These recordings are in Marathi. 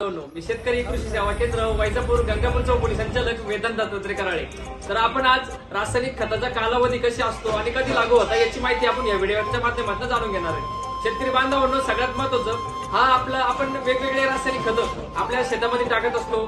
मी शेतकरी कृषी सेवा केंद्र वैजापूर गंगापूर चौपडी संचालक वेदांत दत्तात्रय कराळे। तर आपण आज रासायनिक खताचा कालावधी कशी असतो आणि कधी लागू होता याची माहिती आपण या व्हिडिओच्या माध्यमातून जाणून घेणार आहे। शेतकरी बांधवांनो, सगळ्यात महत्त्वाचं आपण वेगवेगळे रासायनिक खत आपल्या शेतामध्ये टाकत असतो,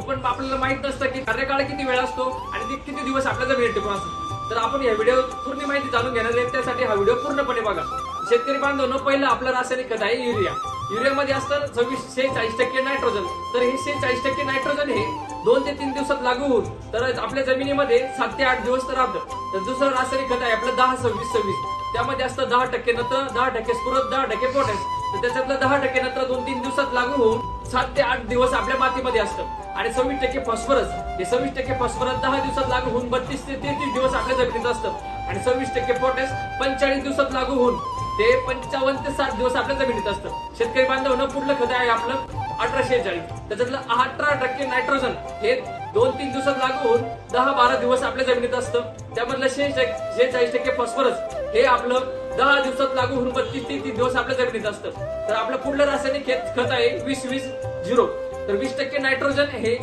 पण आपल्याला माहित नसतं की कार्यकाळ किती वेळ असतो आणि ते किती दिवस आपल्या जमिनीत टिकून असतो। तर आपण या व्हिडिओ पूर्ण माहिती जाणून घेणार आहे, त्यासाठी हा व्हिडिओ पूर्णपणे बघा। शेतकरी बांधवांनो, पहिलं आपलं रासायनिक खत आहे युरिया। युरियामध्ये असतं 46% नायट्रोजन। तर हे 46% नायट्रोजन हे 2 ते 3 दिवसात लागू होऊन तर आपल्या जमिनीमध्ये 7 ते 8 दिवस राहतं। तर दुसरं रासायनिक खत आहे आपलं 10-26-26। त्यामध्ये असतं 10% नत्र, 10% स्फुरद, 10% पोटॅश। तर त्याच्यातलं 10% नत्र 2-3 दिवसात लागू होऊन 7 ते 8 दिवस आपल्या मातीमध्ये असतं। आणि 26% फॉस्फरस, हे 26% फॉस्फरस 10 दिवसात लागू होऊन 32 ते 33 दिवस आपल्या जमिनीत असतं। आणि 26% पोटॅश 45 दिवसात लागू होऊन ते 55 ते 60 दिवस आपल्या जमिनीत असतं। शेतकरी बांधवांनो, पुढलं खत आहे आपलं 1846। त्याच्यातलं 18% नायट्रोजन हे 2-3 दिवसात लागू होऊन 10-12 दिवस आपल्या जमिनीत असतं। त्यामधलं 46% फॉस्फरस हे आपलं 10 दिवसात लागू होऊन 32 ते 30 दिवस आपल्या जमिनीत असतं। तर आपलं पुढलं रासायनिक खत आहे 20-20-0। तर 20% नायट्रोजन हे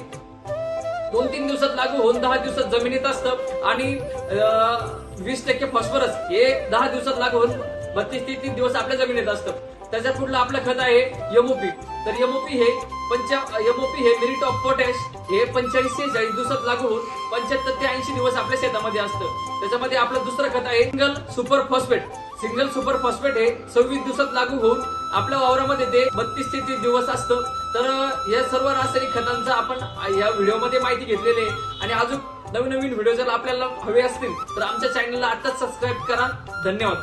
2-3 दिवसात लागू होऊन 10 दिवसात जमिनीत असतं। आणि 20% फॉस्फरस हे 10 दिवसात लागू होऊन 32 ते 30 दिवस आपल्या जमिनीत असतं। त्याच्या पुढलं आपलं खत आहे एमओपी। तर एमओपी हे मिरिट ऑफ पोटॅश हे 45 ते 40 दिवसात लागू होऊन 75 ते 80 दिवस आपल्या शेतामध्ये असतं। त्याच्यामध्ये आपलं दुसरं खत आहे single super phosphate. Single super phosphate हे 26 दिवसात लागू होऊन आपल्या वावरामध्ये ते 32 ते 30 दिवस असतं। तर या सर्व रासायनिक खतांचा आपण या व्हिडिओमध्ये माहिती घेतलेली आहे। आणि अजून नवीन व्हिडिओ जर आपल्याला हवे असतील तर आमच्या चॅनलला आताच सबस्क्राईब करा। धन्यवाद।